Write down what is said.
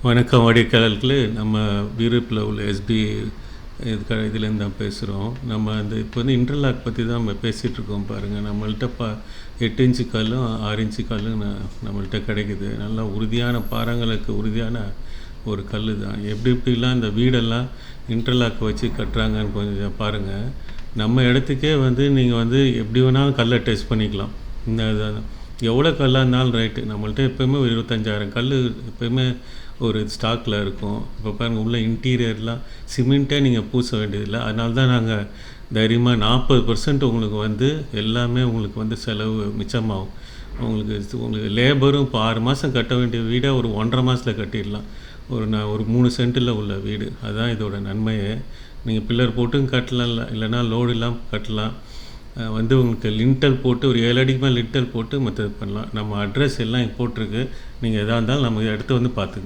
வணக்கம் வாடிக்கையாளர்களே. நம்ம வீரப்பில் உள்ள எஸ்பி இதுலேருந்து தான் பேசுகிறோம். நம்ம இப்போ இன்டர்லாக் பற்றி தான் நம்ம பேசிகிட்ருக்கோம். பாருங்கள், நம்மள்ட்ட 8 இன்ச்சு கல்லும் 6 இன்ச்சு கல்லும் நம்மள்ட்ட கிடைக்குது. நல்லா உறுதியான பாறாங்களுக்கு உறுதியான ஒரு கல் தான். எப்படிலாம் இந்த வீடெல்லாம் இன்டர்லாக் வச்சு கட்டுறாங்கன்னு கொஞ்சம் பாருங்கள். நம்ம இடத்துக்கே நீங்கள் எப்படி வேணாலும் கல்லை டெஸ்ட் பண்ணிக்கலாம். இந்த எவ்வளோ கல்லாக இருந்தாலும் ரைட்டு. நம்மள்ட்ட எப்போயுமே ஒரு 25,000 கல் எப்போயுமே ஒரு ஸ்டாக்கில் இருக்கும். இப்போ பாருங்கள், உள்ள இன்டீரியர்லாம் சிமெண்ட்டே நீங்கள் பூச வேண்டியதில்லை. அதனால தான் நாங்கள் தைரியமாக 40% உங்களுக்கு எல்லாமே உங்களுக்கு செலவு மிச்சமாகும். உங்களுக்கு லேபரும் இப்போ 6 மாதம் கட்ட வேண்டிய வீடை ஒரு 1.5 மாதத்தில் கட்டிடலாம். ஒரு 3 சென்ட்டில் உள்ள வீடு. அதுதான் இதோட நன்மையே. நீங்கள் பில்லர் போட்டும் கட்டலாம், இல்லைனா லோடு இல்லாமல் கட்டலாம். உங்களுக்கு லிண்டல் போட்டு ஒரு 7 அடிக்கு மேலே லிண்டல் போட்டு மற்றது பண்ணலாம். நம்ம அட்ரஸ் எல்லாம் போட்டிருக்கு. நீங்கள் எதாக இருந்தாலும் நம்ம எடுத்து பார்த்துக்குங்க.